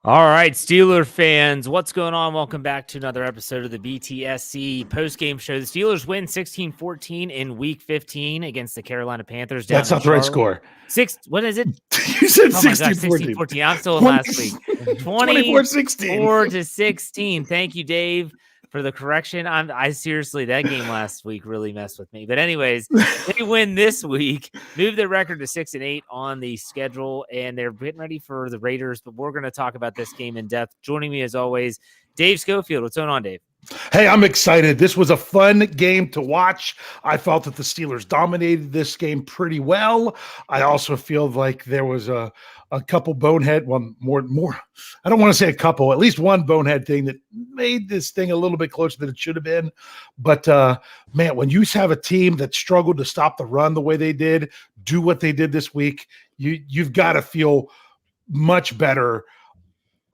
All right, Steeler fans, what's going on? Welcome back to another episode of the BTSC Post-game Show. The Steelers win 16-14 in Week 15 against the Carolina Panthers. That's not the right score. What is it? You said Oh my gosh, 16-14. 16-14. I'm still in last week. 24-16. 24-16. Thank you, Dave, for the correction. I seriously, that game last week really messed with me. But anyways, they win this week, move their record to 6-8 on the schedule, and they're getting ready for the Raiders. But we're going to talk about this game in depth. Joining me as always, Dave Schofield. What's going on, Dave? Hey, I'm excited. This was a fun game to watch. I felt that the Steelers dominated this game pretty well. I also feel like there was a couple bonehead, more. I don't want to say a couple, at least one bonehead thing that made this thing a little bit closer than it should have been. But man, when you have a team that struggled to stop the run the way they did, do what they did this week, you've got to feel much better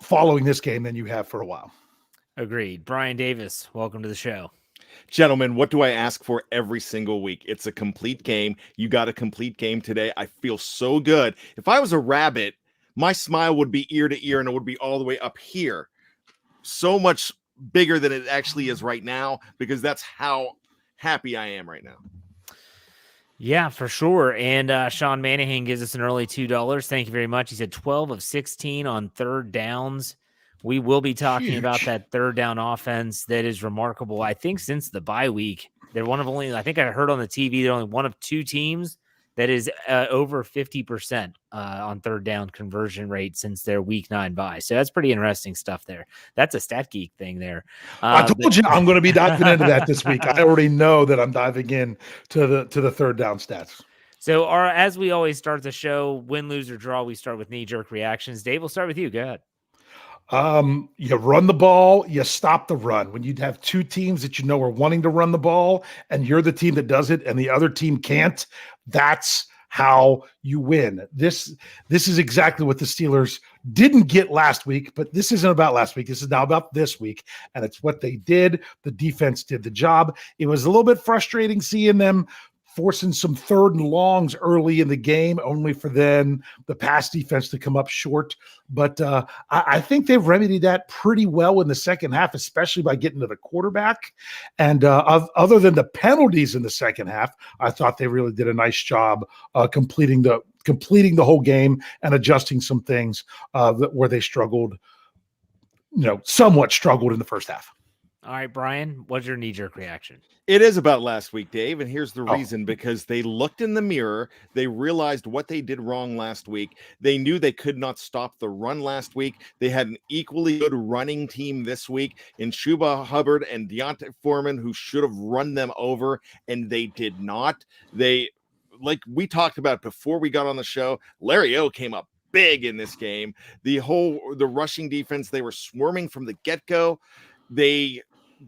following this game than you have for a while. Agreed. Bryan Davis, welcome to the show. Gentlemen, what do I ask for every single week? It's a complete game. You got a complete game today. I feel so good. If I was a rabbit, my smile would be ear to ear and it would be all the way up here. So much bigger than it actually is right now because that's how happy I am right now. Yeah, for sure. And Sean Manahan gives us an early $2. Thank you very much. He said 12 of 16 on third downs. We will be talking about that third down offense that is remarkable. I think since the bye week, they're one of only, I think I heard on the TV, they're only one of two teams that is over 50% on third down conversion rate since their week 9 bye. So that's pretty interesting stuff there. That's a Stat Geek thing there. I told you I'm going to be diving into that this week. I already know that I'm diving in to the third down stats. So as we always start the show, win, lose, or draw, we start with knee-jerk reactions. Dave, we'll start with you. Go ahead. You run the ball, you stop the run. When you have two teams that you know are wanting to run the ball and you're the team that does it and the other team can't, that's how you win. This is exactly what the Steelers didn't get last week, but this isn't about last week. This is now about this week, and it's what they did. The defense did the job. It was a little bit frustrating seeing them forcing some third and longs early in the game, only for then the pass defense to come up short. But I think they've remedied that pretty well in the second half, especially by getting to the quarterback. And other than the penalties in the second half, I thought they really did a nice job completing the whole game and adjusting some things where they struggled, somewhat struggled in the first half. All right, Bryan, what's your knee-jerk reaction? It is about last week, Dave, and here's the reason. Because they looked in the mirror, they realized what they did wrong last week. They knew they could not stop the run last week. They had an equally good running team this week in Chuba Hubbard and Deontay Foreman, who should have run them over, and they did not. They, like we talked about before we got on the show, Larry O came up big in this game. The rushing defense, they were swarming from the get-go. They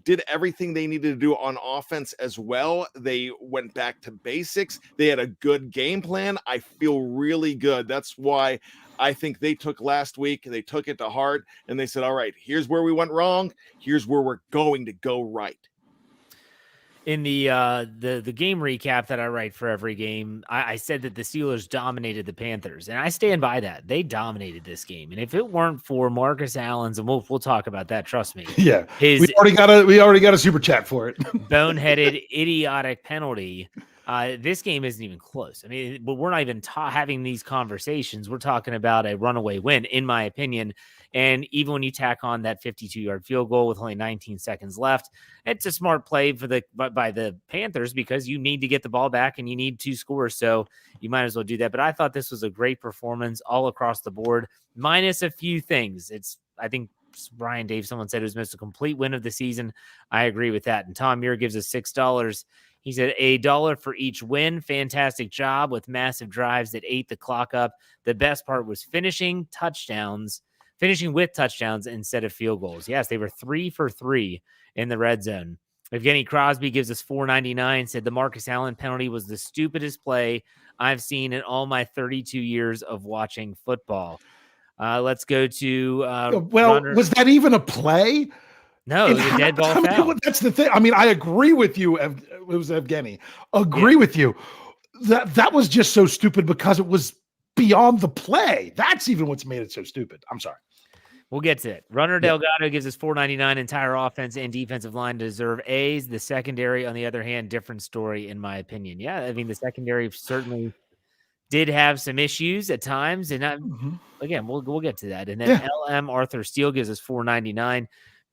did everything they needed to do on offense as well. They went back to basics. They had a good game plan. I feel really good. That's why I think they took last week, they took it to heart, and they said, all right, here's where we went wrong. Here's where we're going to go right. In the game recap that I write for every game, I said that the Steelers dominated the Panthers, and I stand by that. They dominated this game, and if it weren't for Marcus Allen's, and we'll talk about that, trust me. Yeah, we already got a super chat for it. Boneheaded, idiotic penalty. This game isn't even close. I mean, but we're not even having these conversations. We're talking about a runaway win, in my opinion. And even when you tack on that 52-yard field goal with only 19 seconds left, it's a smart play by the Panthers because you need to get the ball back and you need 2 scores. So you might as well do that. But I thought this was a great performance all across the board, minus a few things. I think Bryan, Dave, someone said it was missed a complete win of the season. I agree with that. And Tom Muir gives us $6. He said $1 for each win. Fantastic job with massive drives that ate the clock up. The best part was finishing with touchdowns instead of field goals. Yes, they were 3 for 3 in the red zone. Evgeny Crosby gives us $4.99, said the Marcus Allen penalty was the stupidest play I've seen in all my 32 years of watching football. Let's go to was that even a play? No, it was a dead ball foul. That's the thing. I mean, I agree with you. It was Evgeny. With you. That was just so stupid because it was beyond the play. That's even what's made it so stupid. I'm sorry. We'll get to it. Runner Delgado gives us $4.99. Entire offense and defensive line deserve A's. The secondary, on the other hand, different story in my opinion. Yeah, I mean, the secondary certainly did have some issues at times, and again, we'll get to that. And then LM Arthur Steele gives us $4.99.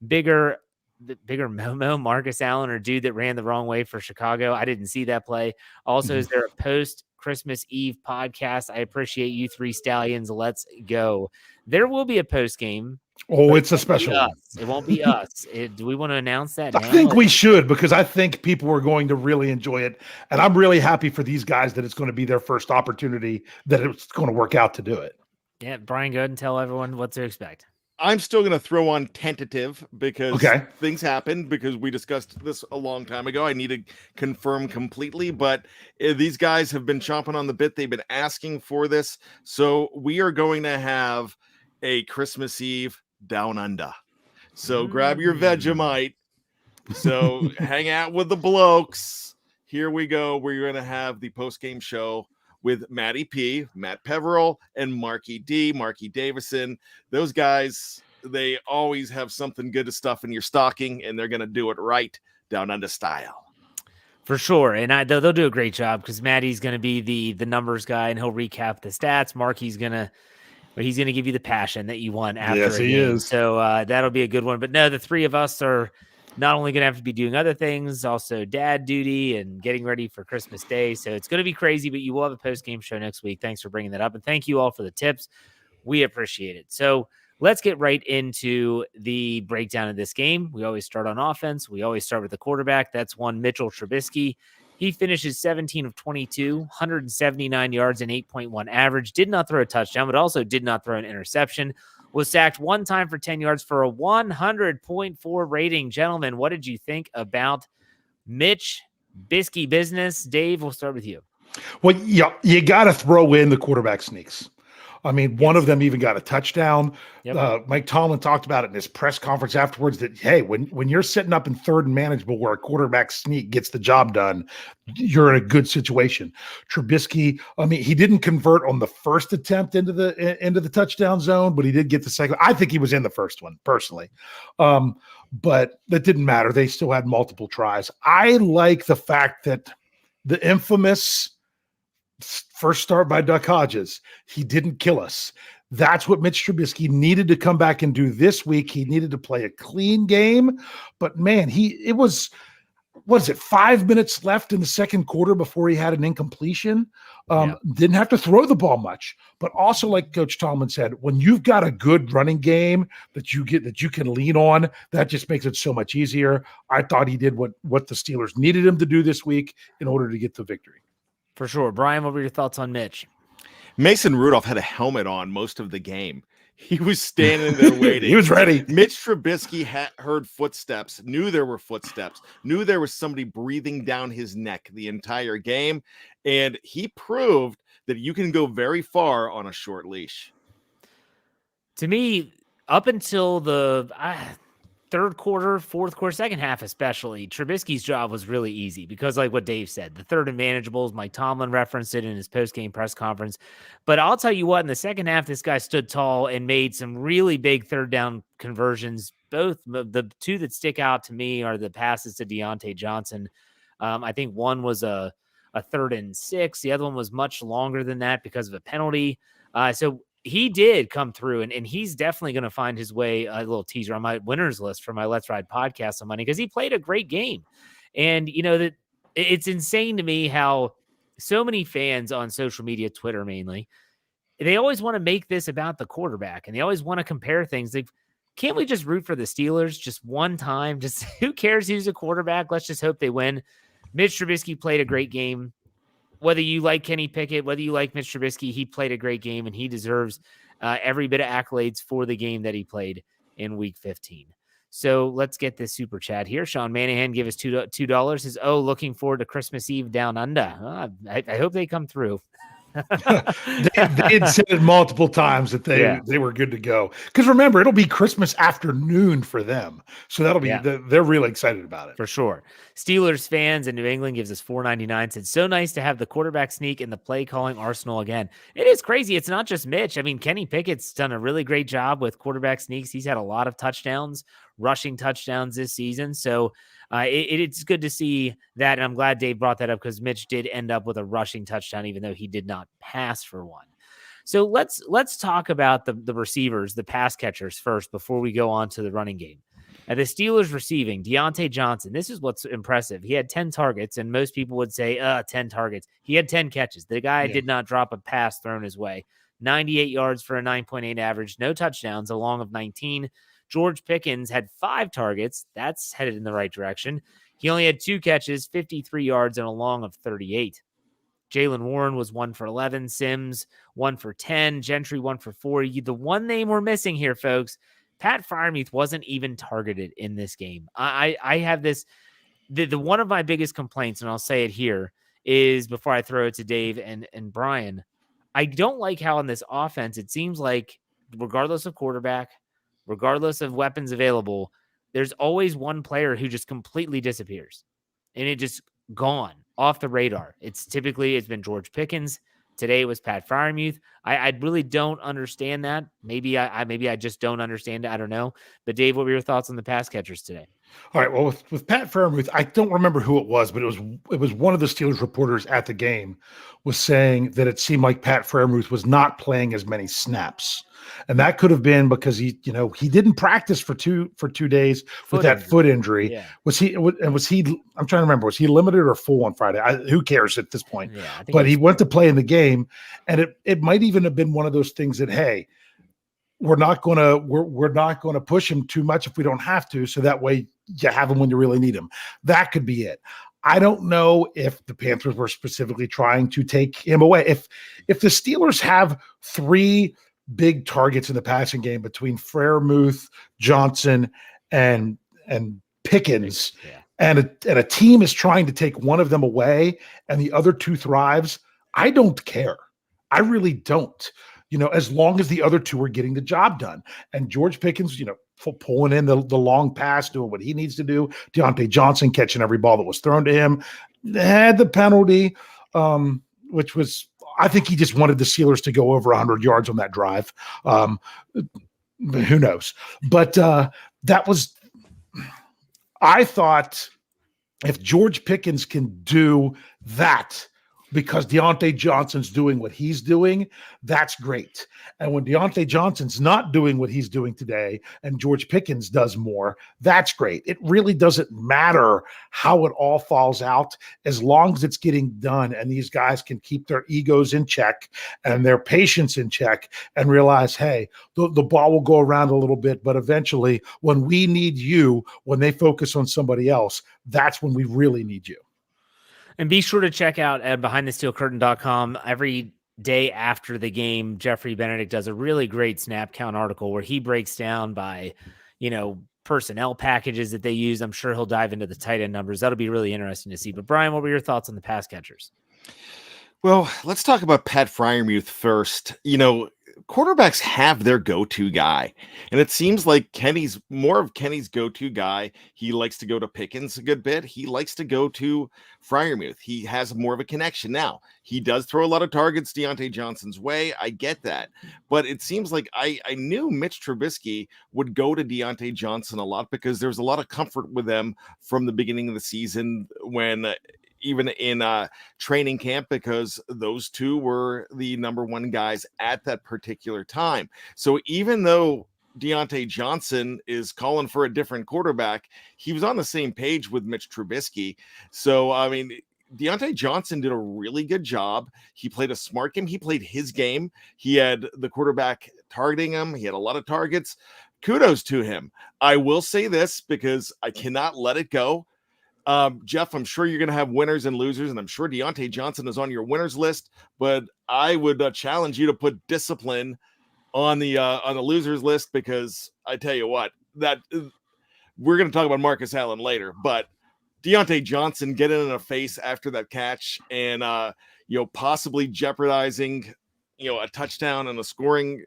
Bigger Momo, Marcus Allen, or dude that ran the wrong way for Chicago. I didn't see that play. Also, is there a post Christmas Eve podcast? I appreciate you three stallions. Let's go. There will be a post game. Oh, it's a special one. It won't be us. Do we want to announce that now? I think we should, because I think people are going to really enjoy it. And I'm really happy for these guys that it's going to be their first opportunity, that it's going to work out to do it. Yeah, Bryan, go ahead and tell everyone what to expect. I'm still going to throw on tentative because things happen, because we discussed this a long time ago. I need to confirm completely, but these guys have been chomping on the bit. They've been asking for this. So we are going to have a Christmas Eve down under. So grab your Vegemite. So hang out with the blokes. Here we go. We're going to have the post-game show with Matty P, Matt Peverell, and Marky D, Marky Davison. Those guys, they always have something good to stuff in your stocking, and they're going to do it right, down under style. For sure. And they'll do a great job, because Matty's going to be the numbers guy, and he'll recap the stats. Marky's going to give you the passion that you want after. Yes, he is. So that'll be a good one. But no, the three of us are not only going to have to be doing other things, also dad duty and getting ready for Christmas Day. So it's going to be crazy, but you will have a post-game show next week. Thanks for bringing that up. And thank you all for the tips. We appreciate it. So let's get right into the breakdown of this game. We always start on offense. We always start with the quarterback. That's one Mitchell Trubisky. He finishes 17 of 22, 179 yards and 8.1 average. Did not throw a touchdown, but also did not throw an interception. Was sacked one time for 10 yards for a 100.4 rating. Gentlemen, what did you think about Mitch Bisky business? Dave, we'll start with you. Well, you got to throw in the quarterback sneaks. I mean, one of them even got a touchdown. Mike Tomlin talked about it in his press conference afterwards that, hey, when you're sitting up in third and manageable where a quarterback sneak gets the job done, you're in a good situation. Trubisky, I mean, he didn't convert on the first attempt into the touchdown zone, but he did get the second. I think he was in the first one, personally. But that didn't matter. They still had multiple tries. I like the fact that the infamous first start by Duck Hodges, he didn't kill us. That's what Mitch Trubisky needed to come back and do this week. He needed to play a clean game, but man, it was 5 minutes left in the second quarter before he had an incompletion. Didn't have to throw the ball much, but also, like Coach Tomlin said, when you've got a good running game that you can lean on, that just makes it so much easier. I thought he did what the Steelers needed him to do this week in order to get the victory. For sure. Bryan, what were your thoughts on Mitch? Mason Rudolph had a helmet on most of the game. He was standing there waiting. He was ready. Mitch Trubisky heard footsteps, knew there were footsteps, knew there was somebody breathing down his neck the entire game, and he proved that you can go very far on a short leash. To me, up until the third quarter, fourth quarter, second half especially, Trubisky's job was really easy because, like what Dave said, the third and manageables, Mike Tomlin referenced it in his post-game press conference. But I'll tell you what, in the second half, this guy stood tall and made some really big third down conversions. Both the two that stick out to me are the passes to Deontay Johnson. I think one was a 3rd and 6. The other one was much longer than that because of a penalty. So he did come through, and he's definitely going to find his way, a little teaser on my winners list for my Let's Ride podcast on Monday, because he played a great game. And, that it's insane to me how so many fans on social media, Twitter mainly, they always want to make this about the quarterback, and they always want to compare things. Like, can't we just root for the Steelers just one time? Just who cares who's a quarterback? Let's just hope they win. Mitch Trubisky played a great game. Whether you like Kenny Pickett, whether you like Mitch Trubisky, he played a great game, and he deserves every bit of accolades for the game that he played in Week 15. So let's get this super chat here. Sean Manahan gave us $2. Says, looking forward to Christmas Eve down under. I hope they come through. They had said it multiple times that they were good to go. Because remember, it'll be Christmas afternoon for them, so that'll be they're really excited about it for sure. Steelers fans in New England gives us $4.99. Said so nice to have the quarterback sneak in the play calling arsenal again. It is crazy. It's not just Mitch. I mean, Kenny Pickett's done a really great job with quarterback sneaks. He's had a lot of touchdowns, rushing touchdowns this season. So it's good to see that. And I'm glad Dave brought that up because Mitch did end up with a rushing touchdown, even though he did not pass for one. So let's talk about the receivers, the pass catchers first, before we go on to the running game. At the Steelers receiving, Deontay Johnson, this is what's impressive. He had 10 targets, and most people would say, 10 targets. He had 10 catches. The guy did not drop a pass thrown his way. 98 yards for a 9.8 average, no touchdowns, a long of 19. George Pickens had 5 targets. That's headed in the right direction. He only had 2 catches, 53 yards, and a long of 38. Jaylen Warren was 1 for 11. Sims, 1 for 10. Gentry, 1 for 4. The one name we're missing here, folks, Pat Freiermuth wasn't even targeted in this game. I have this, the one of my biggest complaints, and I'll say it here, is before I throw it to Dave and Bryan, I don't like how in this offense, it seems like regardless of quarterback, regardless of weapons available, there's always one player who just completely disappears and it just gone off the radar. It's been George Pickens. Today it was Pat Freiermuth. I really don't understand that. Maybe I just don't understand it. I don't know. But Dave, what were your thoughts on the pass catchers today? All right. Well, with Pat Freiermuth, I don't remember who it was, but it was one of the Steelers reporters at the game was saying that it seemed like Pat Freiermuth was not playing as many snaps. And that could have been because he didn't practice for two days with that foot injury. Yeah. Was he? I'm trying to remember. Was he limited or full on Friday? Who cares at this point? Yeah, but he went to play in the game, and it might even have been one of those things that, hey, we're not going to push him too much if we don't have to, so that way you have him when you really need him. That could be it. I don't know if the Panthers were specifically trying to take him away. If the Steelers have 3 big targets in the passing game between Freiermuth, Johnson, and Pickens, and a team is trying to take one of them away and the other 2 thrives, I don't care. I really don't. As long as the other 2 are getting the job done. And George Pickens, pulling in the long pass, doing what he needs to do. Deontay Johnson catching every ball that was thrown to him. Had the penalty, which was, I think he just wanted the Steelers to go over 100 yards on that drive. Who knows? But I thought if George Pickens can do that, because Deontay Johnson's doing what he's doing, that's great. And when Deontay Johnson's not doing what he's doing today and George Pickens does more, that's great. It really doesn't matter how it all falls out as long as it's getting done and these guys can keep their egos in check and their patience in check and realize, hey, the ball will go around a little bit, but eventually when we need you, when they focus on somebody else, that's when we really need you. And be sure to check out at BehindTheSteelCurtain.com. Every day after the game, Jeffrey Benedict does a really great snap count article where he breaks down by, personnel packages that they use. I'm sure he'll dive into the tight end numbers. That'll be really interesting to see. But Bryan, what were your thoughts on the pass catchers? Well, let's talk about Pat Freiermuth first. Quarterbacks have their go-to guy, and it seems like Kenny's more of Kenny's go-to guy. He likes to go to Pickens a good bit. He likes to go to Freiermuth. He has more of a connection. Now, he does throw a lot of targets Deontay Johnson's way. I get that, but it seems like I knew Mitch Trubisky would go to Deontay Johnson a lot because there's a lot of comfort with them from the beginning of the season when even in training camp, because those 2 were the number 1 guys at that particular time. So even though Deontay Johnson is calling for a different quarterback, he was on the same page with Mitch Trubisky. So, I mean, Deontay Johnson did a really good job. He played a smart game. He played his game. He had the quarterback targeting him. He had a lot of targets. Kudos to him. I will say this because I cannot let it go. Jeff, I'm sure you're going to have winners and losers, and I'm sure Deontay Johnson is on your winners list, but I would challenge you to put discipline on the losers list, because I tell you what, that we're going to talk about Marcus Allen later, but Deontay Johnson getting in a face after that catch and, possibly jeopardizing, a touchdown and a scoring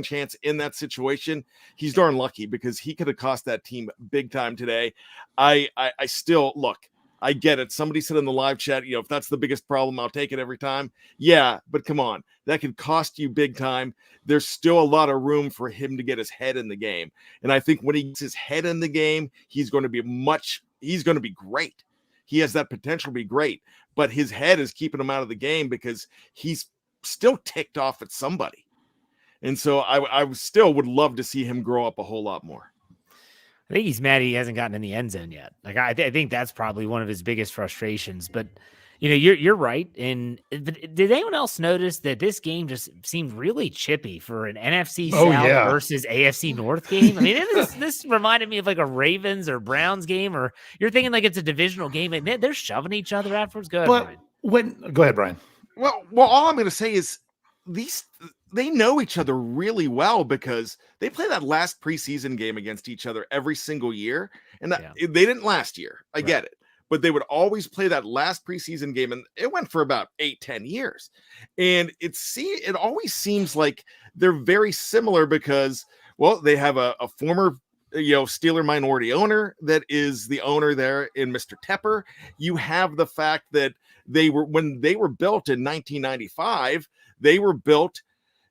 chance in that situation, he's darn lucky, because he could have cost that team big time today. I still look. I get it. Somebody said in the live chat, if that's the biggest problem, I'll take it every time. Yeah, but come on, that could cost you big time. There's still a lot of room for him to get his head in the game. And I think when he gets his head in the game, he's going to be great. He has that potential to be great, but his head is keeping him out of the game because he's still ticked off at somebody. And so I still would love to see him grow up a whole lot more. I think he's mad he hasn't gotten in the end zone yet. Like I think that's probably one of his biggest frustrations. But you're right. And did anyone else notice that this game just seemed really chippy for an NFC South versus AFC North game? I mean, this reminded me of like a Ravens or Browns game, or you're thinking like it's a divisional game and they're shoving each other afterwards. Go ahead, Brian. Go ahead, Brian. Well, all I'm going to say is they know each other really well, because they play that last preseason game against each other every single year. And they didn't last year. I get it. But they would always play that last preseason game, and it went for about 8-10 years. And it always seems like they're very similar because, well, they have a former Steeler minority owner that is the owner there in Mr. Tepper. You have the fact that when they were built in 1995,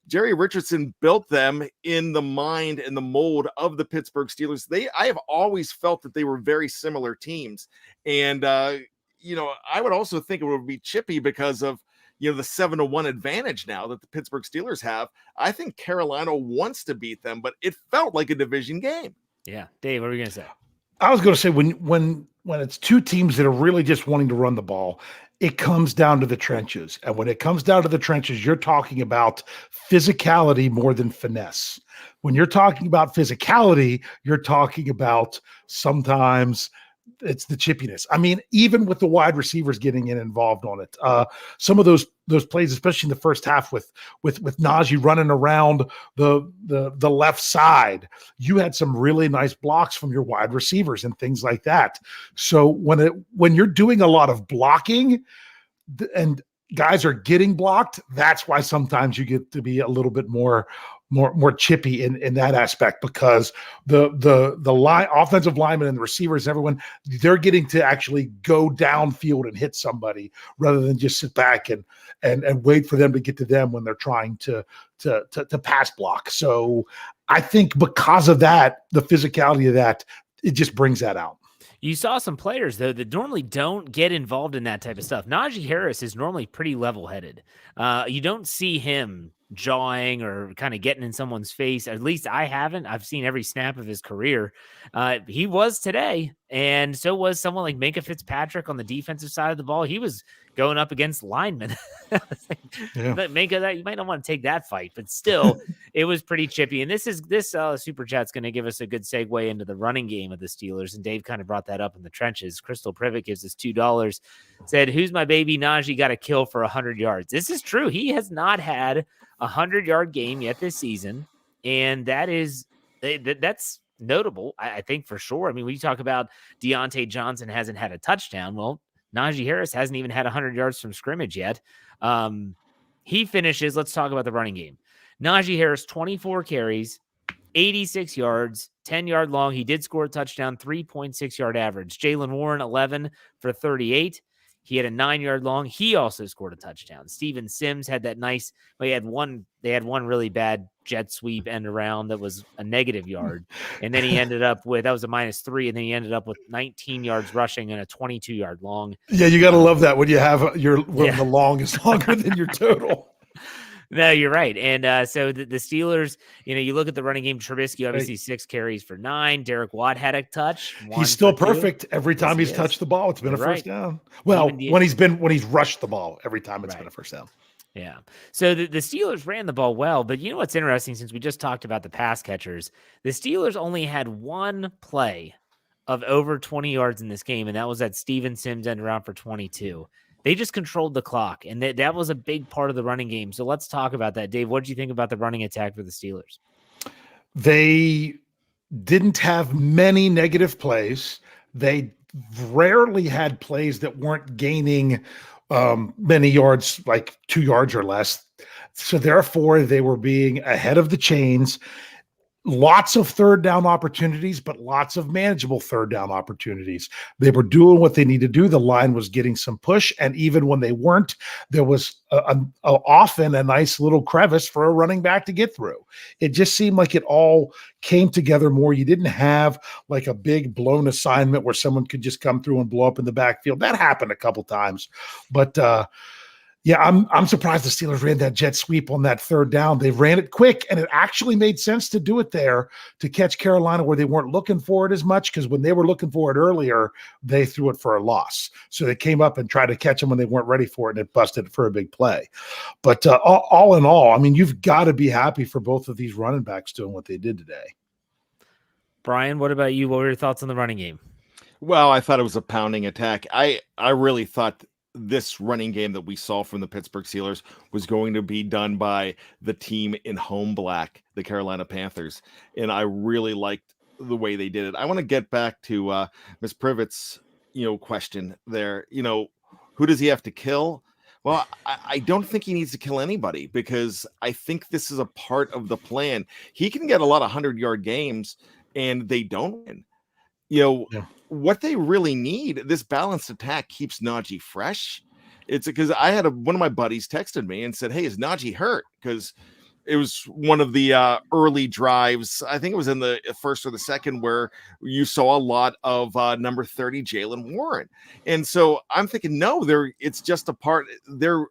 Jerry Richardson built them in the mind and the mold of the Pittsburgh Steelers. I have always felt that they were very similar teams. And, I would also think it would be chippy because of, the 7-1 advantage now that the Pittsburgh Steelers have. I think Carolina wants to beat them, but it felt like a division game. Yeah. Dave, what are you going to say? I was going to say when it's two teams that are really just wanting to run the ball, it comes down to the trenches. And when it comes down to the trenches, you're talking about physicality more than finesse. When you're talking about physicality, you're talking about sometimes it's the chippiness. I mean, even with the wide receivers getting involved on it, some of those plays, especially in the first half with Najee running around the left side, you had some really nice blocks from your wide receivers and things like that. So when you're doing a lot of blocking and guys are getting blocked, that's why sometimes you get to be a little bit more chippy in that aspect, because the line, offensive linemen and the receivers, everyone, they're getting to actually go downfield and hit somebody rather than just sit back and wait for them to get to them when they're trying to pass block. So I think because of that, the physicality of that, it just brings that out. You saw some players, though, that normally don't get involved in that type of stuff. Najee Harris is normally pretty level-headed. You don't see him jawing or kind of getting in someone's face. At least I haven't. I've seen every snap of his career. He was today, and so was someone like Minkah Fitzpatrick on the defensive side of the ball. He was going up against linemen. Minkah, you might not want to take that fight, but still, it was pretty chippy. And this super chat's going to give us a good segue into the running game of the Steelers. And Dave kind of brought that up in the trenches. Crystal Privet gives us $2. Said, "Who's my baby? Najee got a kill for 100 yards." This is true. He has not had a 100-yard game yet this season, and that's notable. I think for sure. I mean, when you talk about Deontay Johnson hasn't had a touchdown, well, Najee Harris hasn't even had 100 yards from scrimmage yet. He finishes. Let's talk about the running game. Najee Harris, 24 carries, 86 yards, 10-yard long. He did score a touchdown, 3.6-yard average. Jaylen Warren, 11 for 38. He had a 9-yard long. He also scored a touchdown. Steven Sims had that nice. Well, they had one really bad jet sweep end around that was a negative yard, and then he ended up with, that was a -3, and then he ended up with 19 yards rushing and a 22-yard long. Yeah, you got to love that when you have the long is longer than your total. No, you're right. And so the Steelers, you look at the running game, Trubisky, obviously 6 carries for 9. Derek Watt had a touch. He's still perfect every time he's touched the ball. It's been a first down. Well, when he's rushed the ball, every time it's been a first down. Yeah. So the Steelers ran the ball well, but you know what's interesting, since we just talked about the pass catchers, the Steelers only had one play of over 20 yards in this game, and that was that Steven Sims end around for 22. They just controlled the clock, and that was a big part of the running game. So let's talk about that. Dave, what did you think about the running attack for the Steelers? They didn't have many negative plays. They rarely had plays that weren't gaining many yards, like 2 yards or less. So therefore, they were being ahead of the chains. Lots of third down opportunities, but lots of manageable third down opportunities. They were doing what they needed to do. The line was getting some push, and even when they weren't, there was often a nice little crevice for a running back to get through. It just seemed like it all came together more. You didn't have like a big blown assignment where someone could just come through and blow up in the backfield. That happened a couple times, but yeah, I'm surprised the Steelers ran that jet sweep on that third down. They ran it quick, and it actually made sense to do it there to catch Carolina where they weren't looking for it as much, because when they were looking for it earlier, they threw it for a loss. So they came up and tried to catch them when they weren't ready for it, and it busted for a big play. But all in all, I mean, you've got to be happy for both of these running backs doing what they did today. Bryan, what about you? What were your thoughts on the running game? Well, I thought it was a pounding attack. I really thought this running game that we saw from the Pittsburgh Steelers was going to be done by the team in home black, the Carolina Panthers. And I really liked the way they did it. I want to get back to Ms. Privett's, question there. Who does he have to kill? Well, I don't think he needs to kill anybody, because I think this is a part of the plan. He can get a lot of 100-yard games and they don't win. What they really need, this balanced attack keeps Najee fresh. It's because I had one of my buddies texted me and said, "Hey, is Najee hurt?" Because it was one of the early drives. I think it was in the first or the second where you saw a lot of number 30 Jalen Warren. And so I'm thinking, no, it's just a part. They're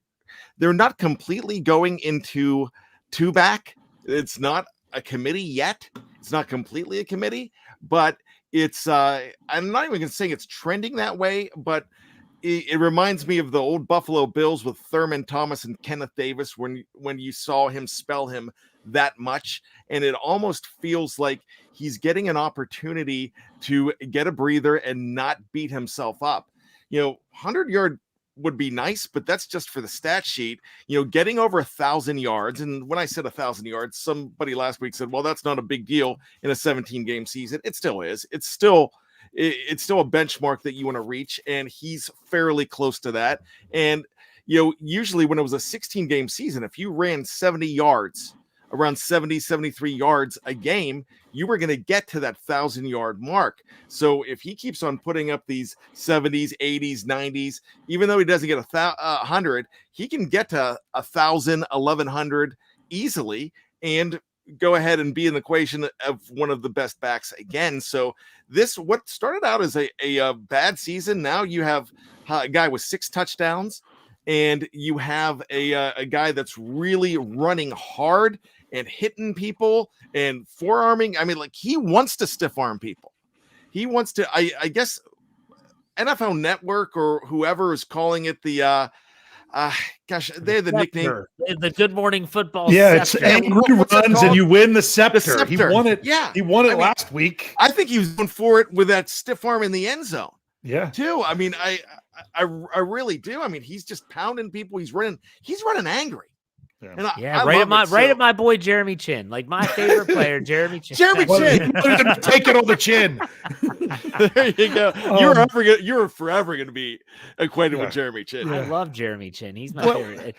not completely going into two back. It's not a committee yet. It's not completely a committee, but it's I'm not even going to say it's trending that way, but it reminds me of the old Buffalo Bills with Thurman Thomas and Kenneth Davis when you saw him spell him that much. And it almost feels like he's getting an opportunity to get a breather and not beat himself up. 100-yard would be nice, but that's just for the stat sheet. Getting over 1,000 yards. And when I said 1,000 yards, somebody last week said, well, that's not a big deal in a 17-game season. It still is. It's still a benchmark that you want to reach, and he's fairly close to that. And usually when it was a 16-game season, if you ran 70 yards, around 70, 73 yards a game, you were going to get to that 1,000-yard mark. So if he keeps on putting up these 70s, 80s, 90s, even though he doesn't get 100, he can get to 1,000, 1,100 easily and go ahead and be in the equation of one of the best backs again. So what started out as a bad season, now you have a guy with 6 touchdowns, and you have a guy that's really running hard and hitting people and forearming. I mean, like, he wants to stiff arm people. He wants to, I guess NFL Network or whoever is calling it the, they have the nickname. The Good Morning Football. Yeah, scepter. it's angry runs and you win the scepter. He won it. Yeah. He won it last week. I think he was going for it with that stiff arm in the end zone. Yeah. Too. I mean, I really do. I mean, he's just pounding people. He's running angry. Yeah, right at my boy Jeremy Chin, like my favorite player, Jeremy Chin. Jeremy Chin, take it on the chin. There you go. You're forever going to be acquainted with Jeremy Chin. I love Jeremy Chin. He's my favorite.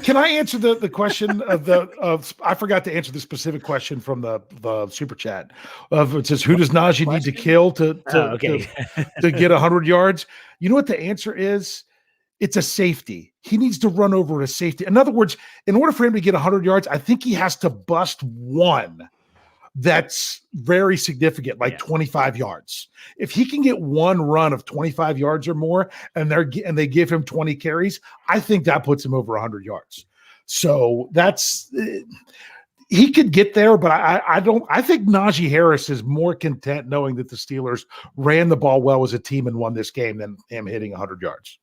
Can I answer the question of I forgot to answer the specific question from the super chat of it says, who does Najee need to kill to get 100 yards? You know what the answer is? It's a safety. He needs to run over a safety. In other words, in order for him to get 100 yards, I think he has to bust one that's very significant, like 25 yards. If he can get one run of 25 yards or more, and they give him 20 carries, I think that puts him over 100 yards. So he could get there, but I think Najee Harris is more content knowing that the Steelers ran the ball well as a team and won this game than him hitting 100 yards.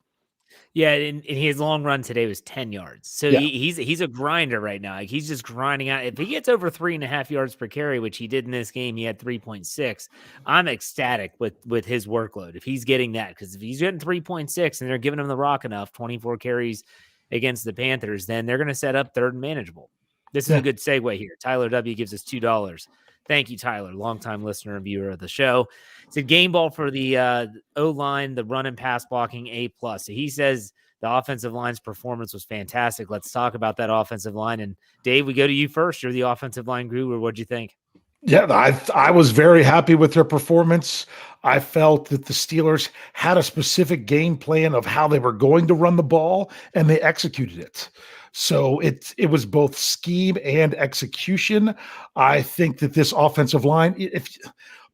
Yeah, and his long run today was 10 yards. So he's a grinder right now. Like, he's just grinding out. If he gets over 3.5 yards per carry, which he did in this game, he had 3.6. I'm ecstatic with his workload. If he's getting that, because if he's getting 3.6 and they're giving him the rock enough, 24 carries against the Panthers, then they're going to set up third and manageable. This is a good segue here. Tyler W. gives us $2. Thank you, Tyler, longtime listener and viewer of the show. It's a game ball for the O-line, the run and pass blocking A+. So he says The offensive line's performance was fantastic. Let's talk about that offensive line. And Dave, we go to you first. You're the offensive line guru. What'd you think? Yeah, I was very happy with their performance. I felt that the Steelers had a specific game plan of how they were going to run the ball, and they executed it. So it was both scheme and execution. I think that this offensive line, if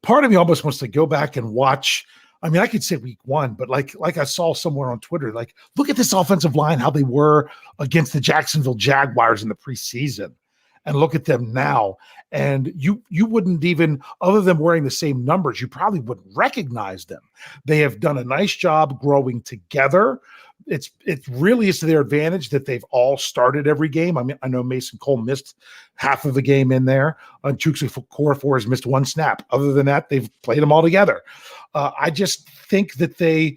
part of me almost wants to go back and watch. I mean, I could say week one, but like I saw somewhere on Twitter, like, look at this offensive line, how they were against the Jacksonville Jaguars in the preseason, and look at them now. And you wouldn't even, other than wearing the same numbers, you probably wouldn't recognize them. They have done a nice job growing together. It really is to their advantage that they've all started every game. I mean, I know Mason Cole missed half of the game in there. Chukwueze Okorafor has missed one snap. Other than that, they've played them all together. I just think that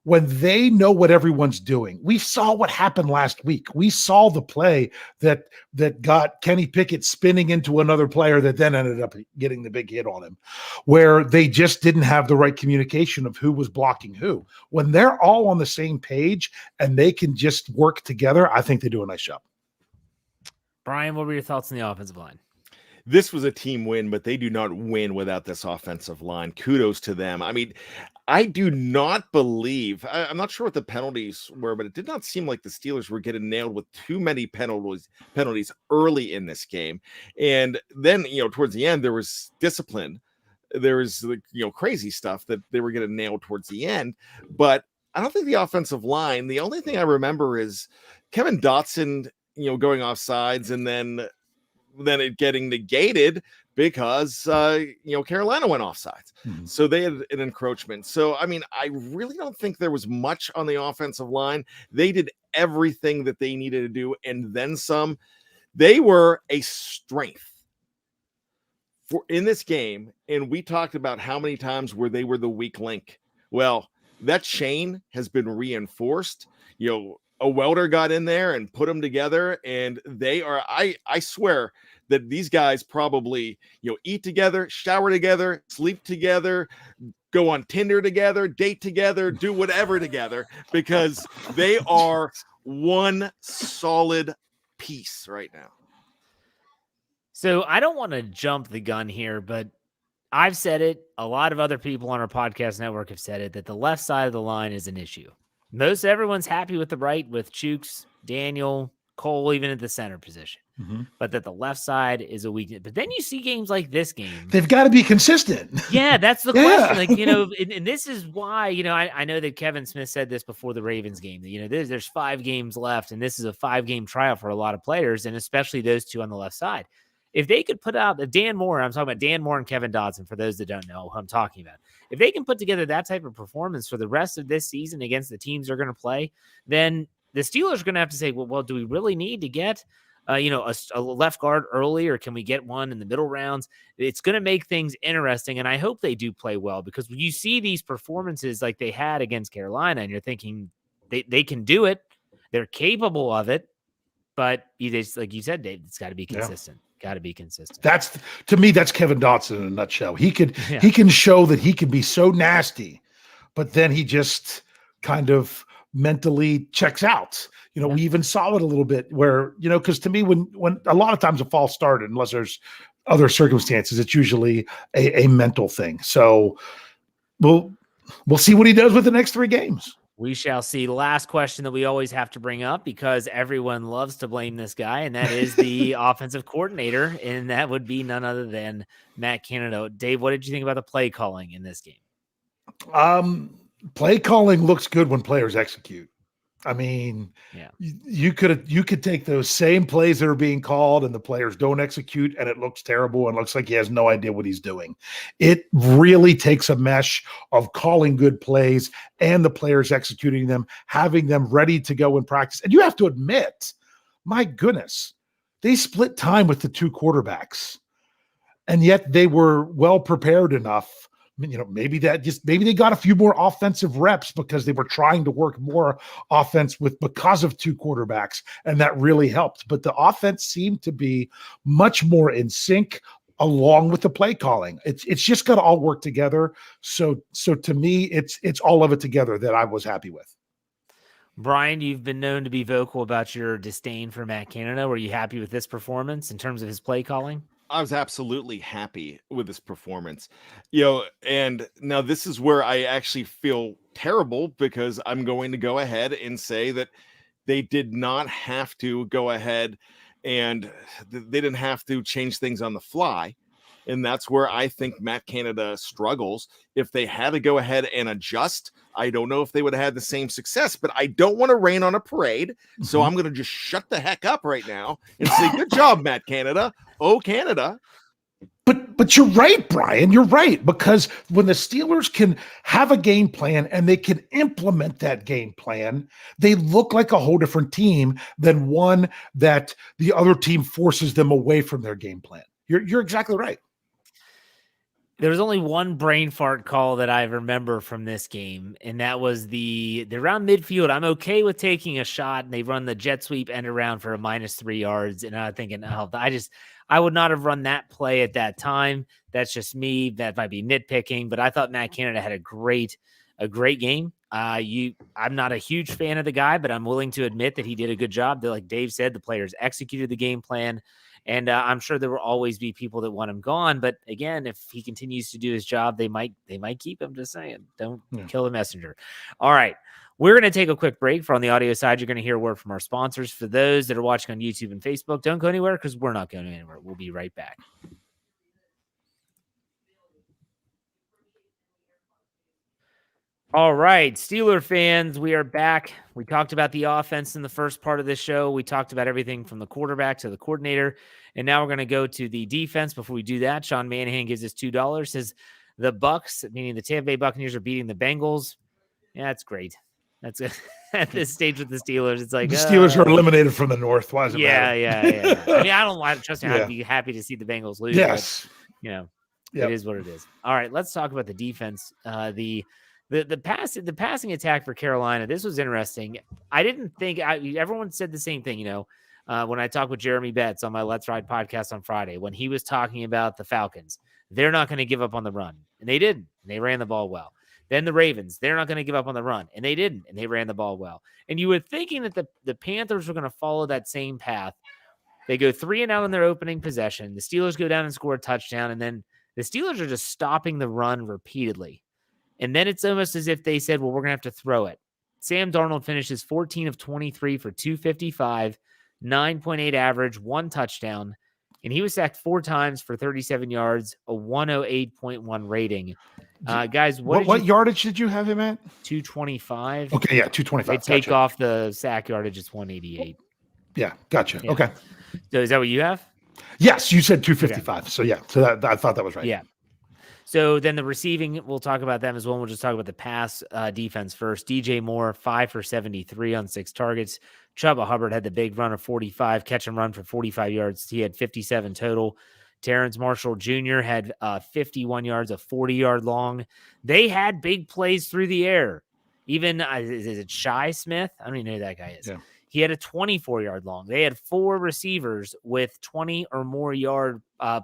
when they know what everyone's doing, we saw what happened last week. We saw the play that got Kenny Pickett spinning into another player that then ended up getting the big hit on him, where they just didn't have the right communication of who was blocking who. When they're all on the same page and they can just work together, I think they do a nice job. Bryan, what were your thoughts on the offensive line? This was a team win, but they do not win without this offensive line. Kudos to them. I mean, I do not believe, I'm not sure what the penalties were, but it did not seem like the Steelers were getting nailed with too many penalties early in this game. And then, towards the end, there was discipline. There was, crazy stuff that they were getting nailed towards the end. But I don't think the offensive line, the only thing I remember is Kevin Dotson, going off sides and then it getting negated because Carolina went offsides. Mm-hmm. So they had an encroachment. So I mean, I really don't think there was much on the offensive line. They did everything that they needed to do and then some. They were a strength in this game, and we talked about how many times where they were the weak link. Well, that chain has been reinforced. A welder got in there and put them together, and they are, I swear that these guys probably, eat together, shower together, sleep together, go on Tinder together, date together, do whatever together, because they are one solid piece right now. So I don't want to jump the gun here, but I've said it. A lot of other people on our podcast network have said it, that the left side of the line is an issue. Most everyone's happy with the right, with Chooks, Daniel, Cole, even at the center position. Mm-hmm. But that the left side is a weakness. But then you see games like this game. They've got to be consistent. Yeah, that's the question. Like, and this is why, I know that Kevin Smith said this before the Ravens game, that, there's 5 games left, and this is a 5-game tryout for a lot of players, and especially those two on the left side. If they could put out Dan Moore, I'm talking about Dan Moore and Kevin Dotson, for those that don't know who I'm talking about. If they can put together that type of performance for the rest of this season against the teams they're going to play, then the Steelers are going to have to say, well, do we really need to get, a left guard early, or can we get one in the middle rounds? It's going to make things interesting, and I hope they do play well, because when you see these performances like they had against Carolina, and you're thinking they can do it, they're capable of it, but like you said, Dave, it's got to be consistent. Got to be consistent. To me, that's Kevin Dotson in a nutshell. He can show that he can be so nasty, but then he just kind of mentally checks out. We even saw it a little bit where, because to me, when a lot of times a false start, unless there's other circumstances, it's usually a mental thing. So we'll see what he does with the next 3 games. We shall see. Last question that we always have to bring up, because everyone loves to blame this guy, and that is the offensive coordinator, and that would be none other than Matt Canada. Dave, what did you think about the play calling in this game? Play calling looks good when players execute. I mean, you could take those same plays that are being called and the players don't execute, and it looks terrible and looks like he has no idea what he's doing. It really takes a mesh of calling good plays and the players executing them, having them ready to go in practice. And you have to admit, my goodness, they split time with the 2 quarterbacks, and yet they were well prepared enough. Maybe they got a few more offensive reps because they were trying to work more offense because of 2 quarterbacks, and that really helped. But the offense seemed to be much more in sync along with the play calling. It's just got to all work together. So to me, it's all of it together that I was happy with. Bryan, you've been known to be vocal about your disdain for Matt Canada. Were you happy with this performance in terms of his play calling? I was absolutely happy with this performance. And now this is where I actually feel terrible, because I'm going to go ahead and say that they did not have to go ahead and they didn't have to change things on the fly. And that's where I think Matt Canada struggles. If they had to go ahead and adjust, I don't know if they would have had the same success, but I don't want to rain on a parade. So I'm going to just shut the heck up right now and say, good job, Matt Canada. Oh, Canada. But you're right, Bryan. You're right, because when the Steelers can have a game plan and they can implement that game plan, they look like a whole different team than one that the other team forces them away from their game plan. You're exactly right. There was only one brain fart call that I remember from this game, and that was the around midfield. I'm okay with taking a shot, and they run the jet sweep end around for a -3 yards. And I'm thinking, oh, I would not have run that play at that time. That's just me. That might be nitpicking, but I thought Matt Canada had a great game. I'm not a huge fan of the guy, but I'm willing to admit that he did a good job. Like Dave said, the players executed the game plan. And I'm sure there will always be people that want him gone. But again, if he continues to do his job, they might keep him. Just saying, don't kill the messenger. All right. We're going to take a quick break. For on the audio side, you're going to hear a word from our sponsors. For those that are watching on YouTube and Facebook, don't go anywhere, because we're not going anywhere. We'll be right back. All right, Steeler fans, we are back. We talked about the offense in the first part of this show. We talked about everything from the quarterback to the coordinator. And now we're going to go to the defense. Before we do that, Sean Manahan gives us $2. Says the Bucks, meaning the Tampa Bay Buccaneers, are beating the Bengals. Yeah, that's great. That's at this stage with the Steelers. It's like the Steelers are eliminated from the North. Why does it matter? Yeah. I mean, I don't want trust me. I'd be happy to see the Bengals lose. Yes, but, it is what it is. All right, let's talk about the defense. The passing attack for Carolina. This was interesting. I didn't think everyone said the same thing. When I talked with Jeremy Betts on my Let's Ride podcast on Friday, when he was talking about the Falcons, they're not going to give up on the run, and they didn't. And they ran the ball well. Then the Ravens, they're not going to give up on the run, and they didn't, and they ran the ball well. And you were thinking that the Panthers were going to follow that same path. They go 3-and-out on their opening possession. The Steelers go down and score a touchdown, and then the Steelers are just stopping the run repeatedly. And then it's almost as if they said, well, we're going to have to throw it. Sam Darnold finishes 14 of 23 for 255, 9.8 average, 1 touchdown. And he was sacked 4 times for 37 yards, a 108.1 rating. Guys, what yardage did you have him at? 225. Okay, yeah, 225. They take off the sack yardage, it's 188. Yeah, gotcha. Yeah. Okay. So is that what you have? Yes, you said 255. Okay. So yeah, I thought that was right. Yeah. So then the receiving, we'll talk about them as well. We'll just talk about the pass defense first. DJ Moore, 5 for 73 on 6 targets. Chuba Hubbard had the big run of 45, catch and run for 45 yards. He had 57 total. Terrence Marshall Jr. had 51 yards, a 40-yard long. They had big plays through the air. Even, is it Shy Smith? I don't even know who that guy is. Yeah. He had a 24-yard long. They had 4 receivers with 20 or more yard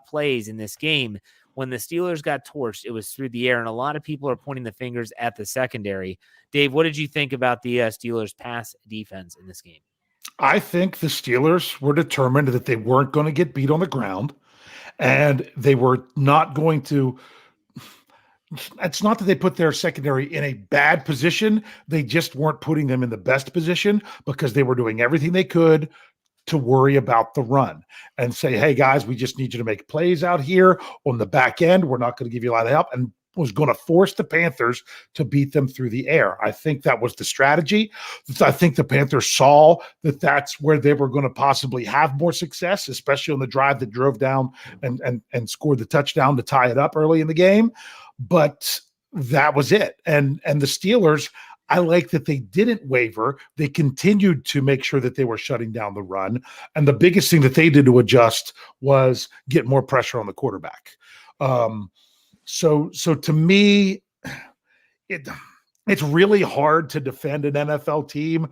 plays in this game. When the Steelers got torched, it was through the air, and a lot of people are pointing the fingers at the secondary. Dave, what did you think about the Steelers' pass defense in this game? I think the Steelers were determined that they weren't going to get beat on the ground, and they were not going to – it's not that they put their secondary in a bad position. They just weren't putting them in the best position because they were doing everything they could to worry about the run and say, hey, guys, we just need you to make plays out here on the back end. We're not going to give you a lot of help, and was going to force the Panthers to beat them through the air. I think that was the strategy. I think the Panthers saw that that's where they were going to possibly have more success, especially on the drive that drove down and scored the touchdown to tie it up early in the game. But that was it. And the Steelers, I like that they didn't waver. They continued to make sure that they were shutting down the run. And the biggest thing that they did to adjust was get more pressure on the quarterback. So to me, it's really hard to defend an NFL team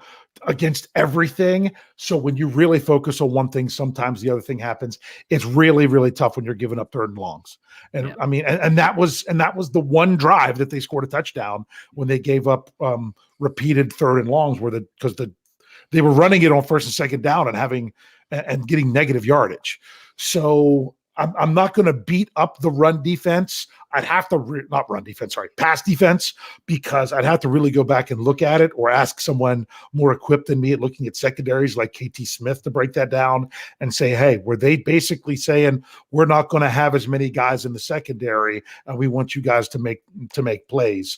against everything. So when you really focus on one thing, sometimes the other thing happens. It's really, really tough when you're giving up third and longs. And Yeah. I mean, and that was the one drive that they scored a touchdown when they gave up repeated third and longs because they were running it on first and second down and getting negative yardage. So I'm not going to beat up the run defense. I'd have to pass defense, because I'd have to really go back and look at it, or ask someone more equipped than me at looking at secondaries like KT Smith to break that down and say, hey, were they basically saying we're not going to have as many guys in the secondary and we want you guys to make plays?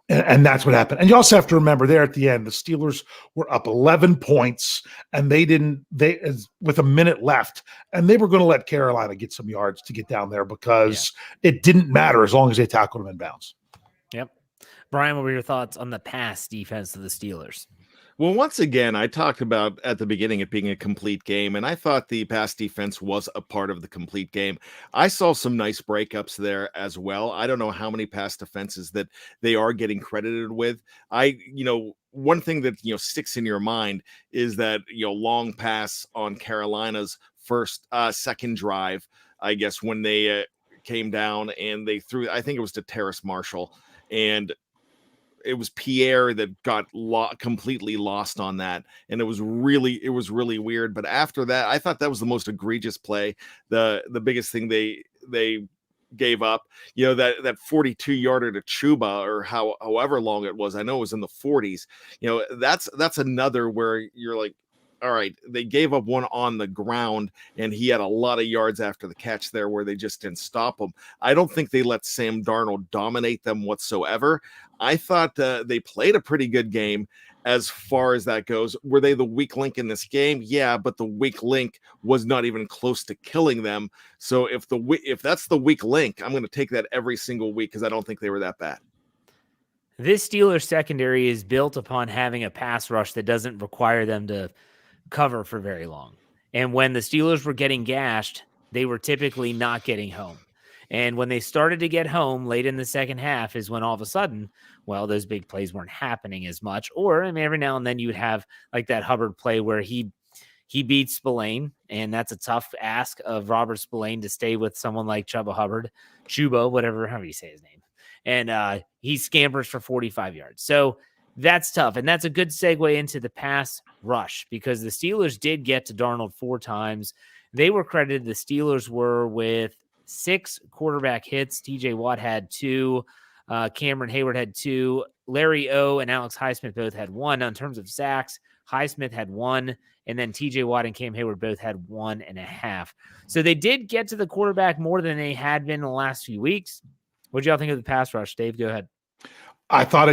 And that's what happened. And you also have to remember, there at the end, the Steelers were up 11 points, and with a minute left, and they were going to let Carolina get some yards to get down there, because it didn't matter as long as they tackled them in bounds. Yep. Bryan, what were your thoughts on the pass defense of the Steelers? Well, once again, I talked about at the beginning it being a complete game, and I thought the pass defense was a part of the complete game. I saw some nice breakups there as well. I don't know how many pass defenses that they are getting credited with. One thing that, sticks in your mind is that, long pass on Carolina's second drive, I guess, when they came down and they threw, I think it was to Terrace Marshall, and it was Pierre that got completely lost on that. And it was really weird. But after that, I thought that was the most egregious play. The biggest thing they gave up, that 42-yarder to Chuba, or however long it was. I know it was in the 40s. That's another where you're like, all right, they gave up one on the ground, and he had a lot of yards after the catch there where they just didn't stop him. I don't think they let Sam Darnold dominate them whatsoever. I thought they played a pretty good game as far as that goes. Were they the weak link in this game? Yeah, but the weak link was not even close to killing them. So if that's the weak link, I'm going to take that every single week, because I don't think they were that bad. This Steelers secondary is built upon having a pass rush that doesn't require them to cover for very long. And when the Steelers were getting gashed, they were typically not getting home. And when they started to get home late in the second half is when all of a sudden, those big plays weren't happening as much. Or every now and then you would have like that Hubbard play where he beats Spillane, and that's a tough ask of Robert Spillane to stay with someone like Chuba, however you say his name. And he scampers for 45 yards. So that's tough. And that's a good segue into the pass rush, because the Steelers did get to Darnold 4 times. They were credited, the Steelers were, with 6 quarterback hits. TJ Watt had 2. Cameron Hayward had 2. Larry O and Alex Highsmith both had 1. Now, in terms of sacks, Highsmith had 1. And then TJ Watt and Cam Hayward both had 1.5. So they did get to the quarterback more than they had been in the last few weeks. What do y'all think of the pass rush? Dave, go ahead. I thought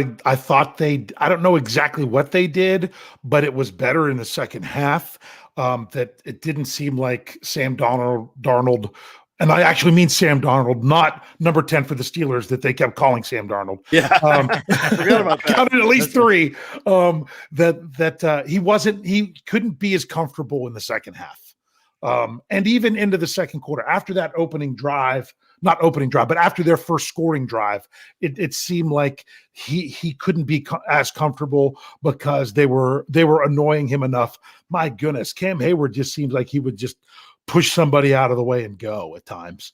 I don't know exactly what they did, but it was better in the second half. That it didn't seem like Sam Darnold, and I actually mean Sam Darnold, not number 10 for the Steelers that they kept calling Sam Darnold. Yeah, I forgot about that. Counted at least 3. He couldn't be as comfortable in the second half, and even into the second quarter after that but after their first scoring drive, it seemed like he couldn't be as comfortable, because they were annoying him enough. My goodness, Cam Hayward just seems like he would just push somebody out of the way and go at times.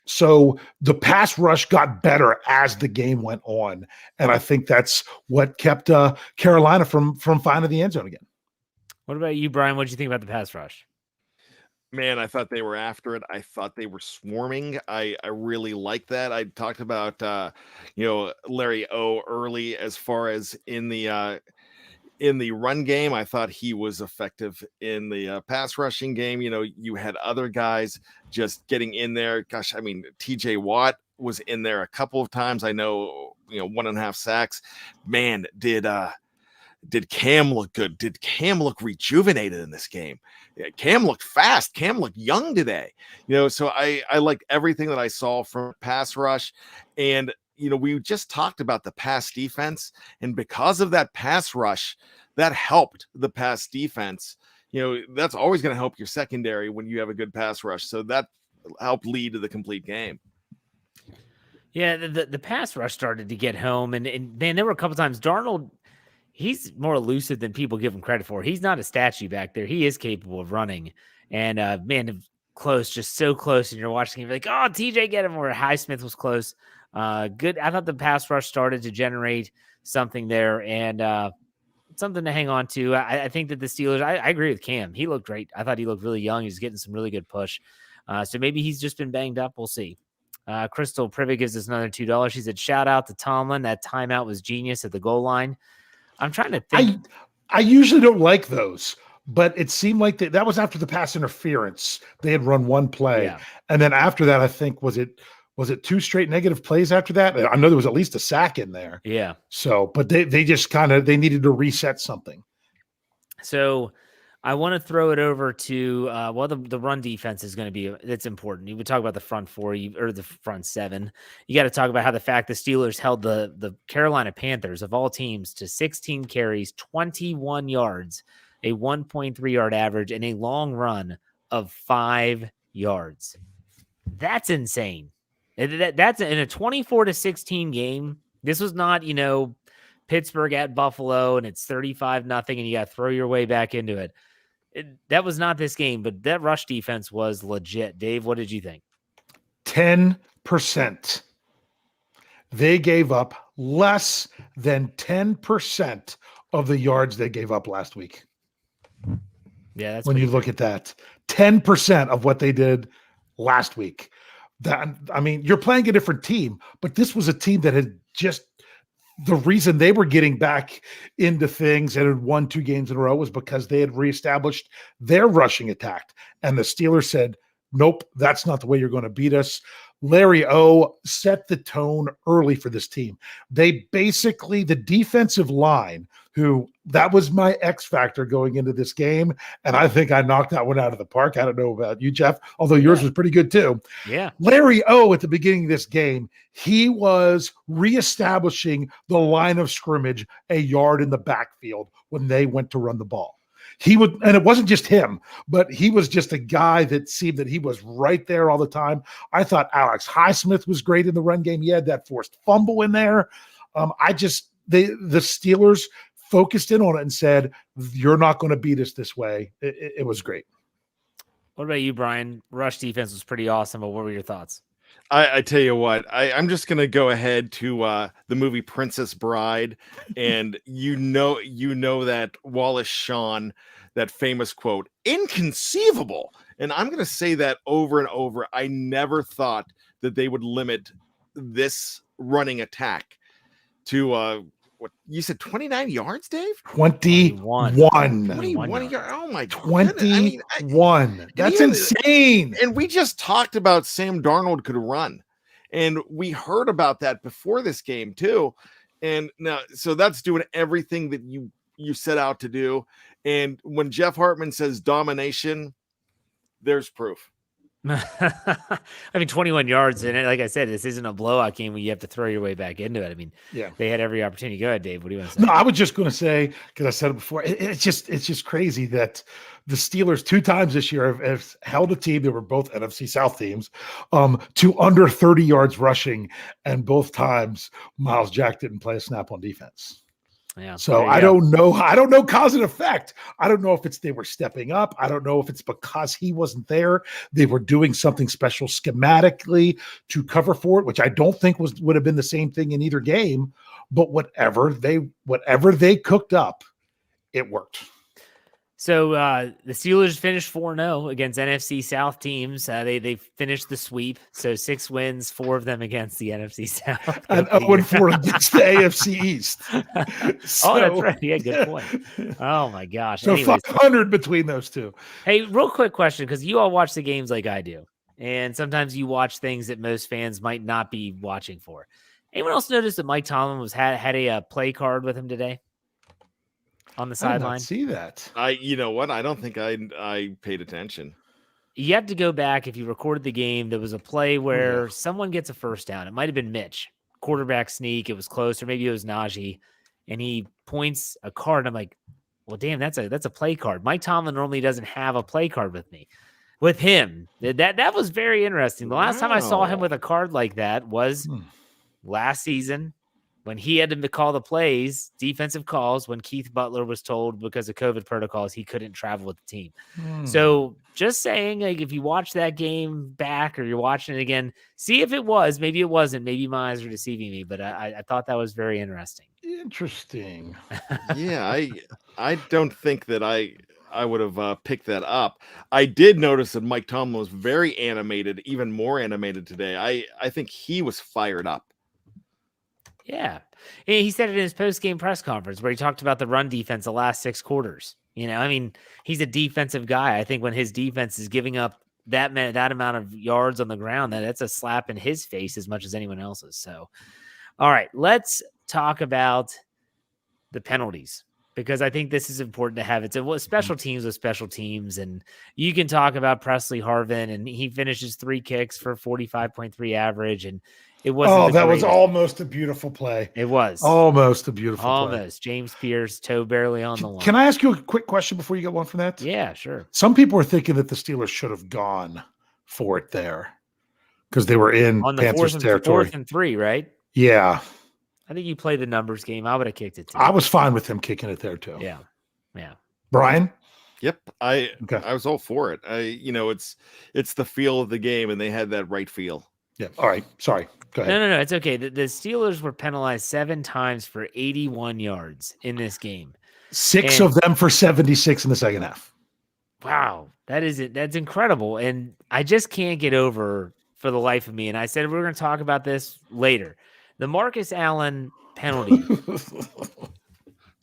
So the pass rush got better as the game went on, and I think that's what kept Carolina from finding the end zone again. What about you, Bryan? What did you think about the pass rush? Man, I thought they were after it. I thought they were swarming. I really liked that. I talked about Larry O early as far as in the run game. I thought he was effective in the pass rushing game. You had other guys just getting in there. Gosh, I mean, TJ Watt was in there a couple of times. I know, 1.5 sacks. Man, did Cam look good? Did Cam look rejuvenated in this game? Cam looked fast. Cam looked young today. So I liked everything that I saw from pass rush. And, we just talked about the pass defense. And because of that pass rush, that helped the pass defense. That's always going to help your secondary when you have a good pass rush. So that helped lead to the complete game. Yeah, the pass rush started to get home, and man, there were a couple times Darnold. He's more elusive than people give him credit for. He's not a statue back there. He is capable of running, and man, close, just so close. And you're watching him, you're like, oh, TJ, get him. Or Highsmith was close. Good. I thought the pass rush started to generate something there, and something to hang on to. I think that the Steelers. I agree with Cam. He looked great. I thought he looked really young. He was getting some really good push. So maybe he's just been banged up. We'll see. Crystal Privet gives us another $2. She said, shout out to Tomlin. That timeout was genius at the goal line. I'm trying to think. I usually don't like those, but it seemed like that was after the pass interference. They had run one play. Yeah. And then after that, I think, was it 2 straight negative plays after that? I know there was at least a sack in there. Yeah. So, but they just they needed to reset something. So I want to throw it over to, the run defense is going to be, that's important. You would talk about the front four or the front seven. You got to talk about how the fact the Steelers held the Carolina Panthers of all teams to 16 carries, 21 yards, a 1.3 yard average, and a long run of 5 yards. That's insane. That's in a 24-16 game. This was not, Pittsburgh at Buffalo and it's 35-0 and you got to throw your way back into it. That was not this game, but that rush defense was legit. Dave, what did you think? 10%. They gave up less than 10% of the yards they gave up last week. Yeah, that's when you look at that. 10% of what they did last week. You're playing a different team, but this was a team that had just the reason they were getting back into things and had won 2 games in a row was because they had reestablished their rushing attack. And the Steelers said, nope, that's not the way you're going to beat us. Larry O set the tone early for this team. They basically, the defensive line, that was my X factor going into this game. And I think I knocked that one out of the park. I don't know about you, Jeff, although yours was pretty good too. Yeah. Larry O at the beginning of this game, he was reestablishing the line of scrimmage a yard in the backfield when they went to run the ball. And it wasn't just him, but he was just a guy that seemed that he was right there all the time. I thought Alex Highsmith was great in the run game. He had that forced fumble in there. The Steelers focused in on it and said, you're not going to beat us this way. It was great. What about you, Brian? Rush defense was pretty awesome, but what were your thoughts? I tell you what, I'm just going to go ahead to the movie Princess Bride. And you know that Wallace Shawn, that famous quote, inconceivable. And I'm going to say that over and over. I never thought that they would limit this running attack to what you said, 29 yards, Dave? 21. 21 yards. Oh my 21. That's insane. And we just talked about Sam Darnold could run. And we heard about that before this game too. And now, so that's doing everything that you set out to do. And when Jeff Hartman says domination, there's proof. 21 yards. And like I said, this isn't a blowout game where you have to throw your way back into it. Yeah, they had every opportunity. Go ahead, Dave. What do you want to say? No, I was just going to say, because I said it before, it's just crazy that the Steelers 2 times this year have held a team that were both NFC South teams to under 30 yards rushing. And both times Miles Jack didn't play a snap on defense. Yeah. So I don't know cause and effect. I don't know if they were stepping up. I don't know if it's because he wasn't there. They were doing something special schematically to cover for it, which I don't think would have been the same thing in either game. But whatever they cooked up, it worked. So the Steelers finished 4-0 against NFC South teams. They finished the sweep. So 6 wins, 4 of them against the NFC South. And 0-4 against the AFC East. Oh, that's right. Yeah, good point. Oh, my gosh. So 500 between those two. Hey, real quick question, because you all watch the games like I do. And sometimes you watch things that most fans might not be watching for. Anyone else notice that Mike Tomlin had a play card with him today? On the sideline. See that? You know what? I don't think I paid attention. You have to go back. If you recorded the game, there was a play where someone gets a first down. It might have been Mitch, quarterback sneak. It was close, or maybe it was Najee, and he points a card. I'm like, well, damn, that's a play card. Mike Tomlin normally doesn't have a play card with me. With him, that was very interesting. The last time I saw him with a card like that was last season when he had to call the plays, defensive calls, when Keith Butler was told because of COVID protocols he couldn't travel with the team. So just saying, like, if you watch that game back or you're watching it again, see if it was. Maybe it wasn't. Maybe my eyes are deceiving me, but I thought that was very interesting. Interesting. Yeah, I don't think that I would have picked that up. I did notice that Mike Tomlin was very animated, even more animated today. I think he was fired up. Yeah. And he said it in his post-game press conference where he talked about the run defense the last 6 quarters. You know, I mean, he's a defensive guy. I think when his defense is giving up that amount of yards on the ground, that's a slap in his face as much as anyone else's. So, all right, let's talk about the penalties, because I think this is important to have. It's a special teams with special teams, and you can talk about Presley Harvin, and he finishes 3 kicks for 45.3 average, and it wasn't. Oh, that was almost a beautiful play. It was almost a beautiful play. Almost. James Pierce, toe barely on the line. Can I ask you a quick question before you get one from that? Yeah, sure. Some people are thinking that the Steelers should have gone for it there because they were in on the Panthers territory. 4th and 3, right? Yeah. I think you played the numbers game. I would have kicked it too. I was fine with him kicking it there too. Yeah. Yeah. Bryan? Yep. I was all for it. It's the feel of the game, and they had that right feel. Yeah. All right. Sorry. Go ahead. No. It's okay. The Steelers were penalized 7 times for 81 yards in this game. 6 of them for 76 in the second half. Wow. That's incredible. And I just can't get over for the life of me. And I said, we're going to talk about this later. The Marcus Allen penalty.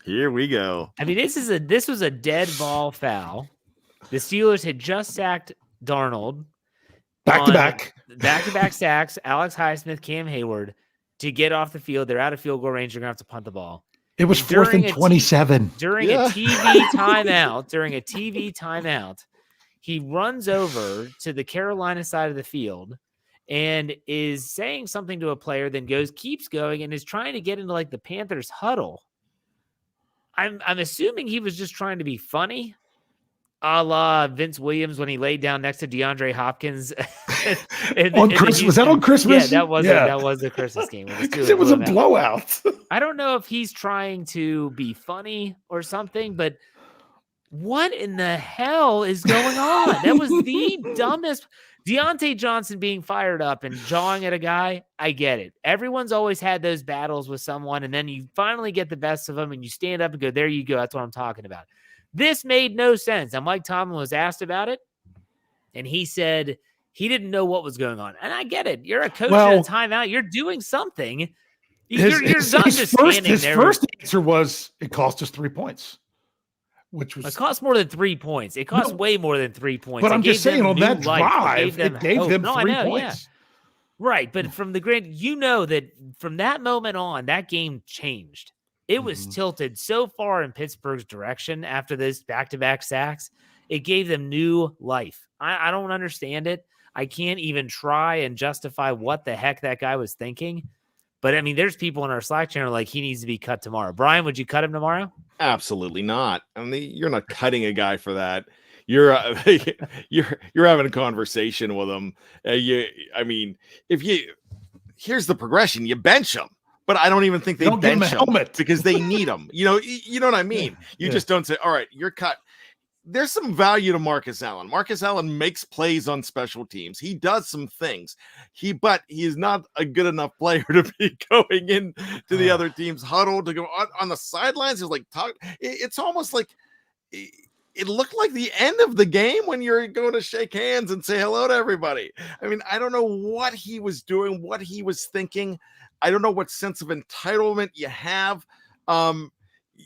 Here we go. I mean, this was a dead ball foul. The Steelers had just sacked Darnold. Back-to-back sacks. Alex Highsmith, Cam Hayward to get off the field. They're out of field goal range. They're going to have to punt the ball. It was 4th and 27. During a TV timeout, he runs over to the Carolina side of the field and is saying something to a player, then keeps going, and is trying to get into like the Panthers huddle. I'm assuming he was just trying to be funny, a la Vince Williams when he laid down next to DeAndre Hopkins. Was that on Christmas? Yeah, that was the Christmas game. It was a blowout. I don't know if he's trying to be funny or something, but what in the hell is going on? That was the dumbest. Deontay Johnson being fired up and jawing at a guy, I get it. Everyone's always had those battles with someone, and then you finally get the best of them, and you stand up and go, there you go. That's what I'm talking about. This made no sense. And Mike Tomlin was asked about it, and he said he didn't know what was going on. And I get it. You're a coach in a timeout. You're doing something. You're not just standing there. His first answer was, it cost us 3 points. It cost more than 3 points. It cost way more than 3 points. But I'm just saying, on that drive, it gave them 3 points. Yeah. Right, but from the grand, that from that moment on, that game changed. It was tilted so far in Pittsburgh's direction after this back-to-back sacks. It gave them new life. I don't understand it. I can't even try and justify what the heck that guy was thinking. But, I mean, there's people in our Slack channel like he needs to be cut tomorrow. Bryan, would you cut him tomorrow? Absolutely not. I mean, you're not cutting a guy for that. You're having a conversation with him. Here's the progression. You bench him. But I don't even think they bench him because they need him. You know what I mean? You just don't say, all right, you're cut. There's some value to Marcus Allen. Marcus Allen makes plays on special teams. He does some things. But he is not a good enough player to be going in to the other team's huddle to go on the sidelines. It's almost like it looked like the end of the game when you're going to shake hands and say hello to everybody. I mean, I don't know what he was doing, what he was thinking. I don't know what sense of entitlement you have.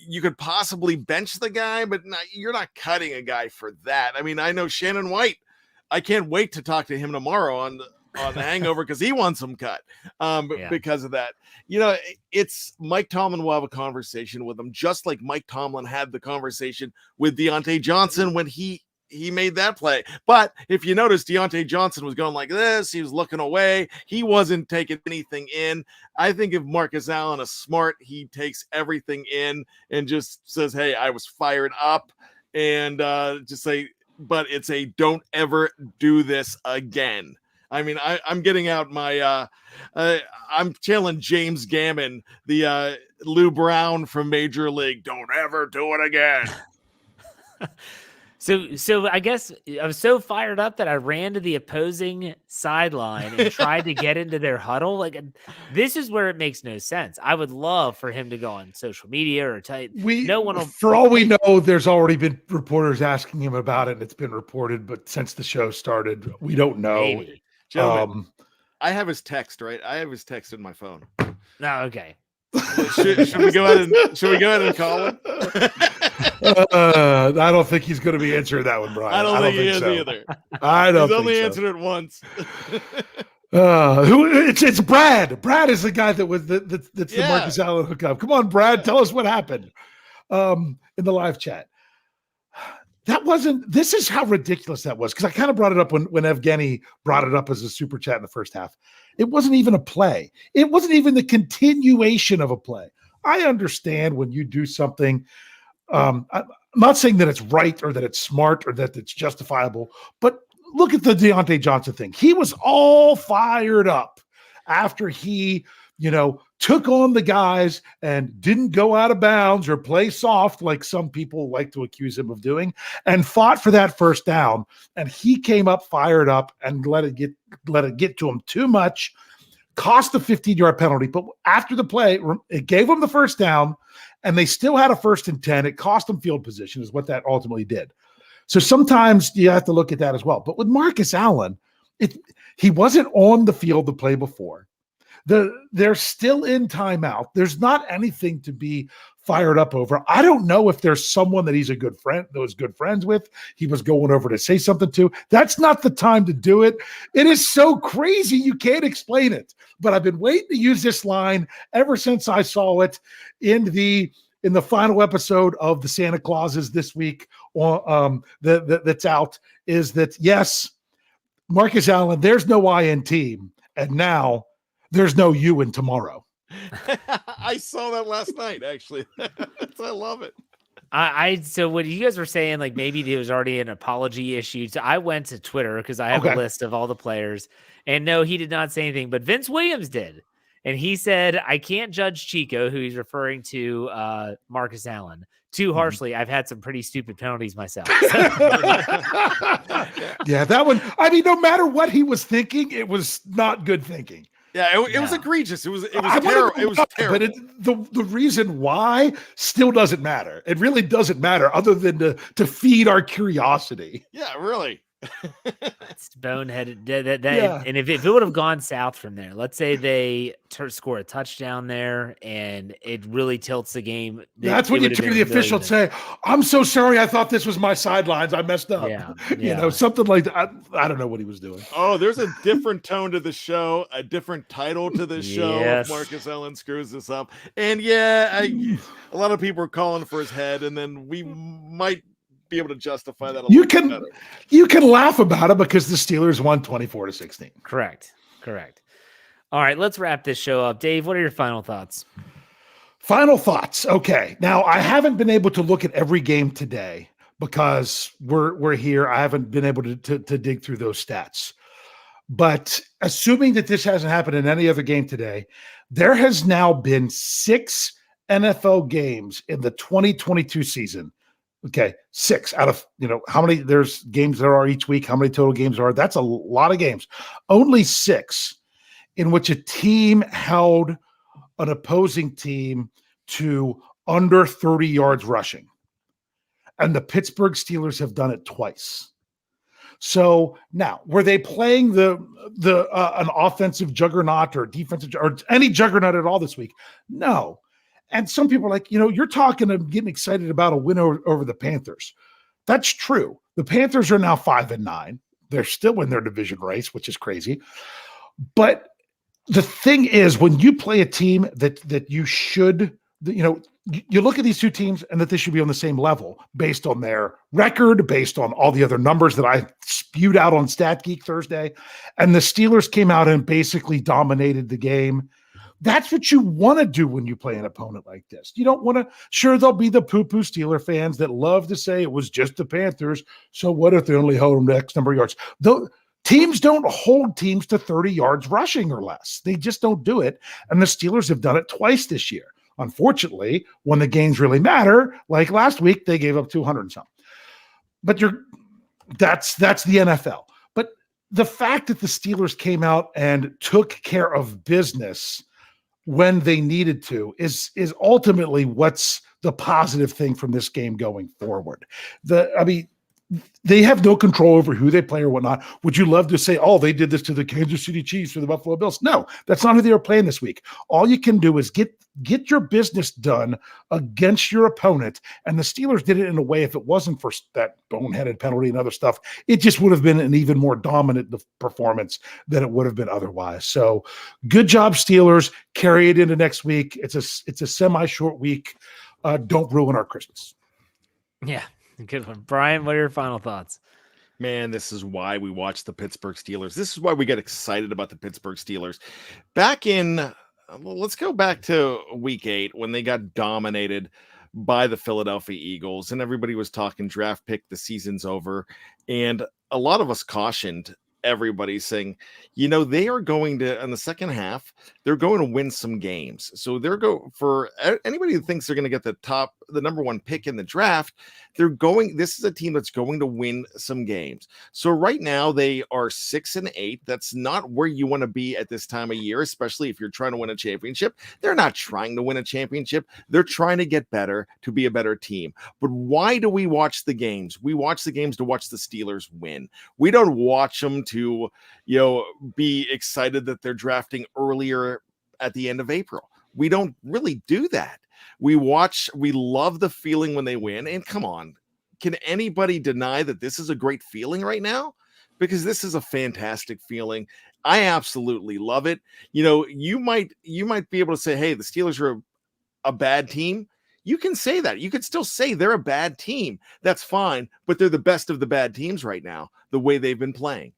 You could possibly bench the guy, but you're not cutting a guy for that. I mean, I know Shannon White. I can't wait to talk to him tomorrow on the Hangover because he wants him cut because of that. It's Mike Tomlin will have a conversation with him, just like Mike Tomlin had the conversation with Deontay Johnson when he made that play. But if you notice, Deontay Johnson was going like this. He was looking away. He wasn't taking anything in. I think if Marcus Allen is smart, he takes everything in and just says, hey, I was fired up, and just say, but it's a don't ever do this again. I mean, I'm getting out my I'm channeling James Gammon, the Lou Brown from Major League. Don't ever do it again. So I guess I was so fired up that I ran to the opposing sideline and tried to get into their huddle. Like, this is where it makes no sense. I would love for him to go on social media or no one will. For all we know, there's already been reporters asking him about it. And it's been reported, but since the show started, we don't know. Maybe. Gentlemen, I have his text, right? I have his text in my phone. No, okay. Should we go ahead and call him? I don't think he's going to be answering that one, Bryan. I don't think he is so. either. I don't. He's only so. answered it once. It's Brad. Brad is the guy that's the Marcus Allen hookup. Come on, Brad, tell us what happened in the live chat. This is how ridiculous that was, because I kind of brought it up when Evgeny brought it up as a super chat in the first half. It wasn't even a play. It wasn't even the continuation of a play. I understand when you do something. I'm not saying that it's right or that it's smart or that it's justifiable, but look at the Deontay Johnson thing. He was all fired up after he, took on the guys and didn't go out of bounds or play soft like some people like to accuse him of doing, and fought for that first down. And he came up fired up and let it get to him too much, cost a 15-yard penalty. But after the play, it gave them the first down, and they still had a 1st and 10. It cost them field position is what that ultimately did. So sometimes you have to look at that as well. But with Marcus Allen, he wasn't on the field the play before. They're still in timeout. There's not anything to be fired up over. I don't know if there's someone that he's a good friend, that was good friends with, he was going over to say something to. That's not the time to do it. It is so crazy you can't explain it. But I've been waiting to use this line ever since I saw it in the final episode of the Santa Clauses this week, that's out, is that, yes, Marcus Allen, there's no I in team, and now there's no you in tomorrow. I saw that last night, actually. I love it. So what you guys were saying, like maybe there was already an apology issue. So I went to Twitter because I have a list of all the players, and no, he did not say anything, but Vince Williams did. And he said, I can't judge Chico, who he's referring to Marcus Allen, too harshly. I've had some pretty stupid penalties myself. Yeah, that one. I mean, no matter what he was thinking, it was not good thinking. Yeah, it was egregious. It was terrible. It was terrible. But the reason why still doesn't matter. It really doesn't matter, other than to feed our curiosity. Yeah, really. It's boneheaded. And if it would have gone south from there, let's say they score a touchdown there and it really tilts the game. That's when you turn to the official and say, I'm so sorry. I thought this was my sidelines. I messed up. Yeah. Something like that. I don't know what he was doing. Oh, there's a different tone to the show, a different title to the show. If Marcus Allen screws this up. And a lot of people are calling for his head, and then we might be able to justify that. You can laugh about it because the Steelers won 24-16. Correct. All right, let's wrap this show up. Dave, what are your final thoughts? Okay. Now, I haven't been able to look at every game today because we're here. I haven't been able to dig through those stats. But assuming that this hasn't happened in any other game today, there has now been 6 NFL games in the 2022 season. Okay, 6 out of, how many there's games there are each week, how many total games there are. That's a lot of games. Only 6 in which a team held an opposing team to under 30 yards rushing. And the Pittsburgh Steelers have done it twice. So now, were they playing an offensive juggernaut or defensive or any juggernaut at all this week? No. And some people are like, you're talking and getting excited about a win over the Panthers. That's true. The Panthers are now 5-9. They're still in their division race, which is crazy. But the thing is, when you play a team that you should, you look at these two teams and that they should be on the same level based on their record, based on all the other numbers that I spewed out on Stat Geek Thursday. And the Steelers came out and basically dominated the game. That's what you want to do when you play an opponent like this. You don't want to, sure, there'll be the poo-poo Steeler fans that love to say it was just the Panthers. So what if they only hold them to X number of yards? Teams don't hold teams to 30 yards rushing or less. They just don't do it. And the Steelers have done it twice this year. Unfortunately, when the games really matter, like last week, they gave up 200 and something. But that's the NFL. But the fact that the Steelers came out and took care of business when they needed to is ultimately what's the positive thing from this game going forward. They have no control over who they play or whatnot. Would you love to say, oh, they did this to the Kansas City Chiefs or the Buffalo Bills? No, that's not who they were playing this week. All you can do is get your business done against your opponent. And the Steelers did it in a way, if it wasn't for that boneheaded penalty and other stuff, it just would have been an even more dominant performance than it would have been otherwise. So good job, Steelers. Carry it into next week. It's a semi-short week. Don't ruin our Christmas. Yeah. Good one. Bryan, what are your final thoughts? Man, this is why we watch the Pittsburgh Steelers. This is why we get excited about the Pittsburgh Steelers. Let's go back to week 8 when they got dominated by the Philadelphia Eagles and everybody was talking draft pick, the season's over. And a lot of us cautioned everybody saying, they are going to, in the second half, they're going to win some games. So for anybody who thinks they're going to get the number 1 pick in the draft, this is a team that's going to win some games. So right now they are 6-8. That's not where you want to be at this time of year, especially if you're trying to win a championship. They're not trying to win a championship. They're trying to get better, to be a better team. But why do we watch the games? We watch the games to watch the Steelers win. We don't watch them to, be excited that they're drafting earlier at the end of April. We don't really do that. We love the feeling when they win. And come on, can anybody deny that this is a great feeling right now? Because this is a fantastic feeling. I absolutely love it. You might be able to say, hey, the Steelers are a bad team. You can say that. You could still say they're a bad team. That's fine. But they're the best of the bad teams right now, the way they've been playing.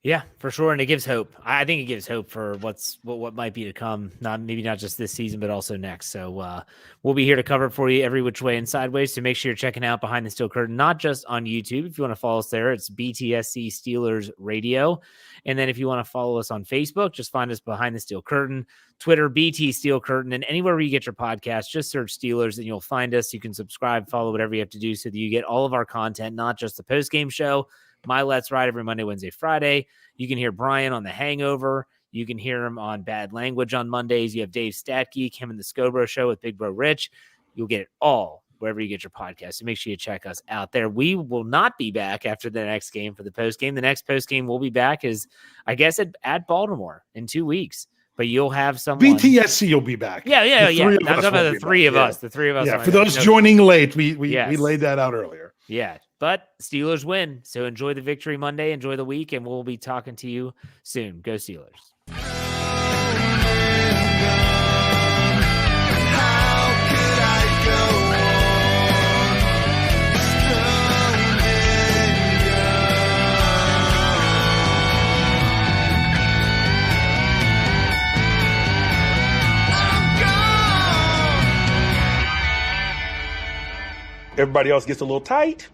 Yeah, for sure. And it gives hope. I think it gives hope for what might be to come. Maybe not just this season, but also next. So we'll be here to cover it for you every which way and sideways. So make sure you're checking out Behind the Steel Curtain, not just on YouTube. If you want to follow us there, it's BTSC Steelers Radio. And then if you want to follow us on Facebook, just find us Behind the Steel Curtain, Twitter, BT Steel Curtain, and anywhere where you get your podcast, just search Steelers and you'll find us. You can subscribe, follow whatever you have to do so that you get all of our content, not just the post-game show. My Let's Ride every Monday, Wednesday, Friday. You can hear Bryan on The Hangover. You can hear him on Bad Language on Mondays. You have Dave Statgeek, him and the Scobro Show with Big Bro Rich. You'll get it all wherever you get your podcast. So make sure you check us out there. We will not be back after the next game for the post game. The next post game we'll be back is, I guess, at Baltimore in 2 weeks. But you'll have someone. BTSC will be back. Yeah. I'm talking about the three of us. The three of us. Yeah, for those joining late, we laid that out earlier. Yeah, but Steelers win. So enjoy the victory Monday. Enjoy the week, and we'll be talking to you soon. Go Steelers. Everybody else gets a little tight.